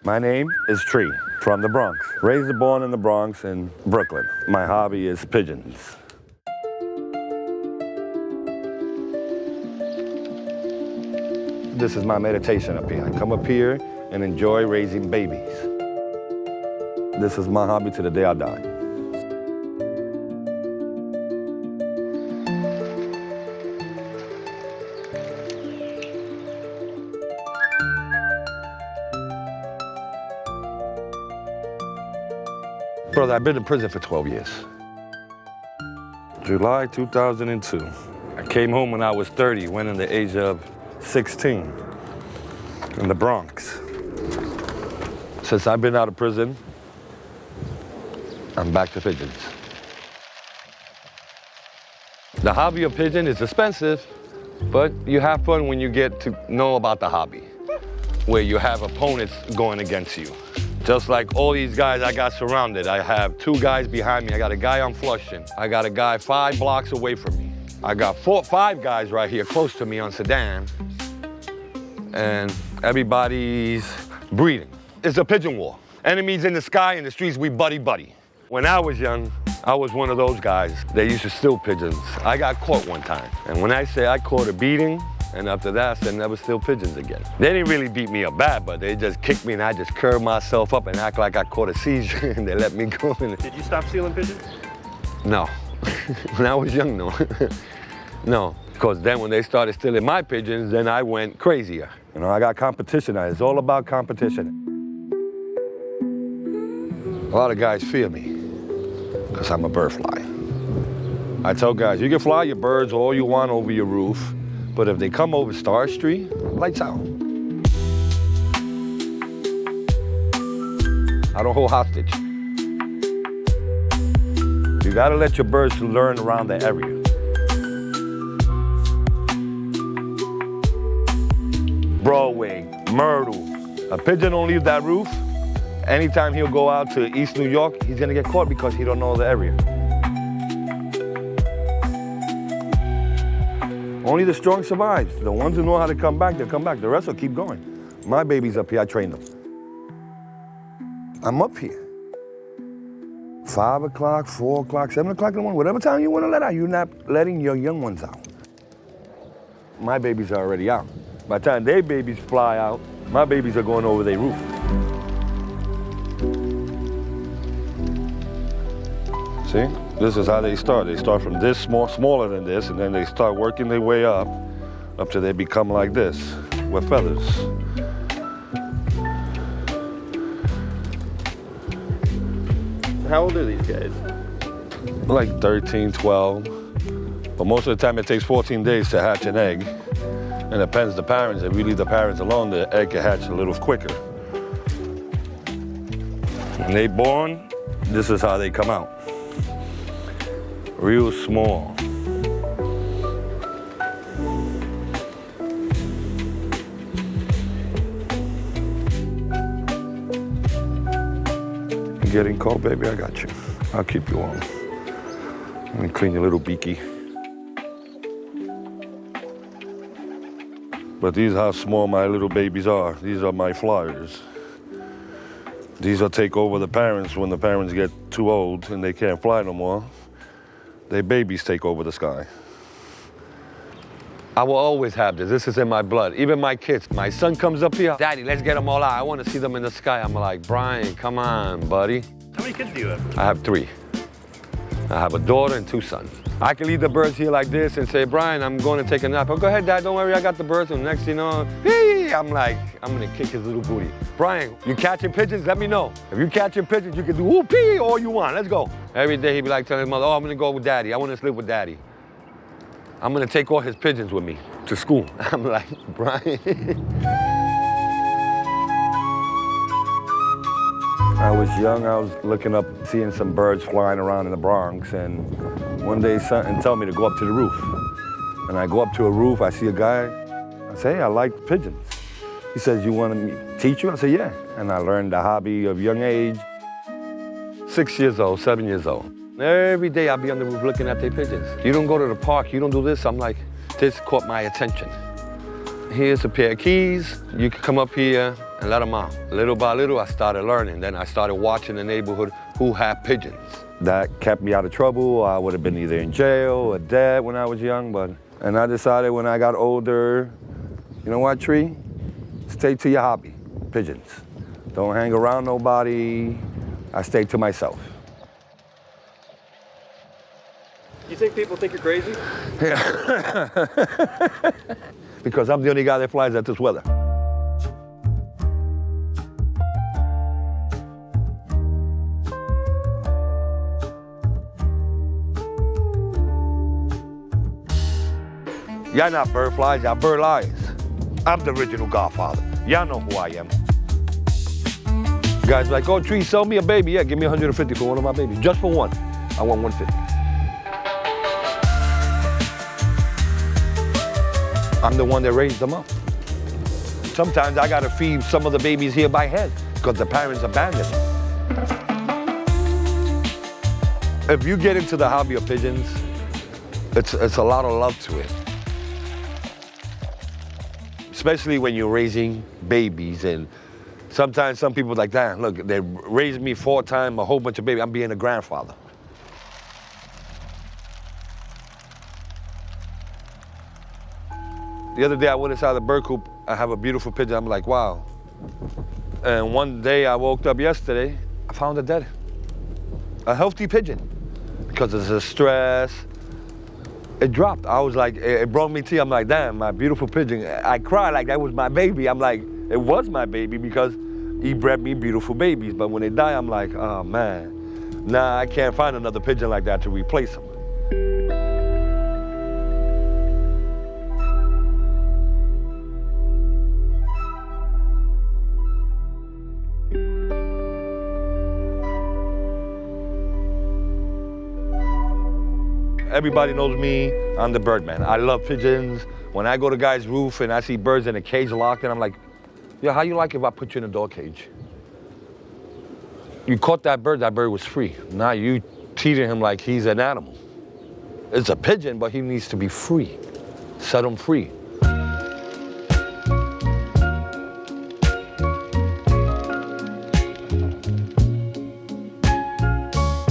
My name is Tree, from the Bronx. Raised and born in the Bronx in Brooklyn. My hobby is pigeons. This is my meditation up here. I come up here and enjoy raising babies. This is my hobby to the day I die. Brother, I've been in prison for 12 years. July 2002. I came home when I was 30, went in the age of 16 in the Bronx. Since I've been out of prison, I'm back to pigeons. The hobby of pigeon is expensive, but you have fun when you get to know about the hobby, where you have opponents going against you. Just like all these guys, I got surrounded. I have 2 guys behind me. I got a guy on Flushing. I got a guy 5 blocks away from me. I got 5 guys right here close to me on Sedan. And everybody's breeding. It's a pigeon war. Enemies in the sky, in the streets, we buddy-buddy. When I was young, I was one of those guys. They used to steal pigeons. I got caught one time. And when I say I caught a beating, and after that, I said never steal pigeons again. They didn't really beat me up bad, but they just kicked me and I just curled myself up and act like I caught a seizure and they let me go. Did you stop stealing pigeons? No. When I was young, no. No, because then when they started stealing my pigeons, then I went crazier. You know, I got competition now. It's all about competition. A lot of guys fear me because I'm a bird fly. I tell guys, you can fly your birds all you want over your roof, but if they come over Star Street, lights out. I don't hold hostage. You gotta let your birds learn around the area. Broadway, Myrtle. A pigeon don't leave that roof. Anytime he'll go out to East New York, he's gonna get caught because he don't know the area. Only the strong survives. The ones who know how to come back, they'll come back. The rest will keep going. My baby's up here, I train them. I'm up here. 5 o'clock, 4 o'clock, 7 o'clock in the morning, whatever time you want to let out, you're not letting your young ones out. My babies are already out. By the time their babies fly out, my babies are going over their roof. See? This is how they start. They start from this smaller than this, and then they start working their way up till they become like this, with feathers. How old are these guys? Like 13, 12. But most of the time it takes 14 days to hatch an egg. And it depends the parents. If we leave the parents alone, the egg can hatch a little quicker. When they born, this is how they come out. Real small. You getting cold, baby? I got you. I'll keep you warm. Let me clean your little beaky. But these are how small my little babies are. These are my flyers. These will take over the parents when the parents get too old and they can't fly no more. Their babies take over the sky. I will always have this. This is in my blood. Even my kids. My son comes up here, Daddy, let's get them all out. I want to see them in the sky. I'm like, Brian, come on, buddy. How many kids do you have? I have 3. I have a daughter and 2 sons. I can leave the birds here like this and say, Brian, I'm going to take a nap. Oh, go ahead, Dad, don't worry, I got the birds. And next thing you know, hey, I'm like, I'm going to kick his little booty. Brian, you catching pigeons? Let me know. If you catching pigeons, you can do whoopee all you want. Let's go. Every day he'd be like telling his mother, oh, I'm going to go with Daddy. I want to sleep with Daddy. I'm going to take all his pigeons with me to school. I'm like, Brian. I was young, I was looking up, seeing some birds flying around in the Bronx, and one day something told me to go up to the roof. And I go up to a roof, I see a guy, I say, hey, I like pigeons. He says, you want me to teach you? I say, yeah. And I learned the hobby of young age. 6 years old, 7 years old. Every day I'll be on the roof looking at their pigeons. You don't go to the park, you don't do this. I'm like, this caught my attention. Here's a pair of keys. You can come up here and let them out. Little by little, I started learning. Then I started watching the neighborhood who had pigeons. That kept me out of trouble. I would have been either in jail or dead when I was young, and I decided when I got older, you know what, Tree? Stay to your hobby, pigeons. Don't hang around nobody. I stayed to myself. You think people think you're crazy? Yeah. Because I'm the only guy that flies at this weather. Y'all not bird flies, y'all bird lions. I'm the original Godfather. Y'all know who I am. Guys like, oh, Tree, sell me a baby. Yeah, give me 150 for one of my babies. Just for one. I want 150. I'm the one that raised them up. Sometimes I gotta feed some of the babies here by hand because the parents abandoned them. If you get into the hobby of pigeons, it's a lot of love to it. Especially when you're raising babies, and sometimes some people are like, damn, look, they raised me 4 times, a whole bunch of babies, I'm being a grandfather. The other day I went inside the bird coop, I have a beautiful pigeon, I'm like, wow. And one day I woke up yesterday, I found it dead. A healthy pigeon, because of the stress. It dropped. I was like, it brought me to, I'm like, damn, my beautiful pigeon. I cried like that was my baby. I'm like, it was my baby because he bred me beautiful babies. But when they die, I'm like, oh man, nah, I can't find another pigeon like that to replace him. Everybody knows me, I'm the Birdman. I love pigeons. When I go to guys' roof and I see birds in a cage locked in, I'm like, yo, how you like if I put you in a dog cage? You caught that bird was free. Now you treating him like he's an animal. It's a pigeon, but he needs to be free. Set him free.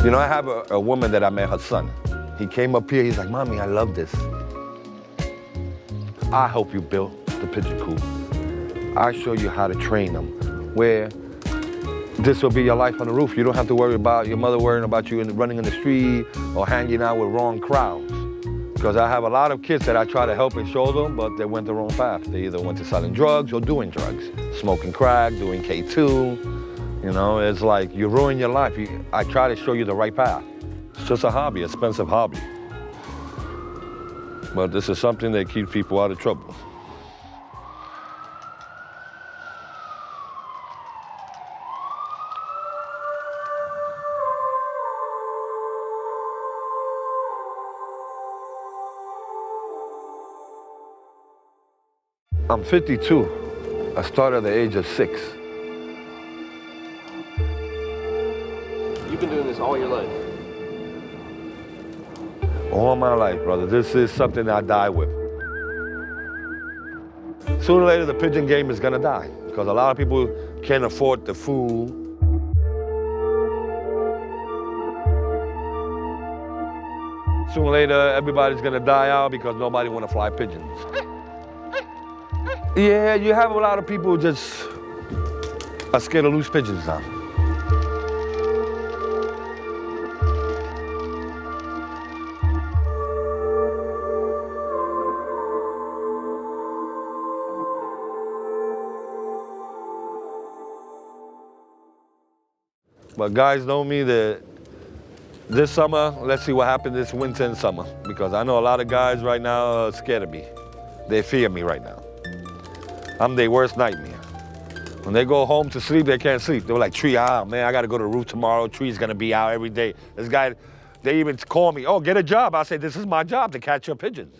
You know, I have a woman that I met, her son. He came up here, he's like, Mommy, I love this. I help you build the pigeon coop. I show you how to train them, where this will be your life on the roof. You don't have to worry about your mother worrying about you running in the street or hanging out with wrong crowds. Because I have a lot of kids that I try to help and show them, but they went the wrong path. They either went to selling drugs or doing drugs, smoking crack, doing K2. You know, it's like you ruin your life. I try to show you the right path. It's just a hobby, expensive hobby. But this is something that keeps people out of trouble. I'm 52. I started at the age of 6. You've been doing this all your life? All my life, brother. This is something I die with. Sooner or later, the pigeon game is gonna die because a lot of people can't afford the food. Sooner or later, everybody's gonna die out because nobody wanna fly pigeons. Yeah, you have a lot of people who just are scared to lose pigeons now. But guys know me that this summer, let's see what happens this winter and summer, because I know a lot of guys right now are scared of me. They fear me right now. I'm their worst nightmare. When they go home to sleep, they can't sleep. They're like, Tree, man, I gotta go to the roof tomorrow. Tree's gonna be out every day. This guy, they even call me, oh, get a job. I say, this is my job to catch your pigeons.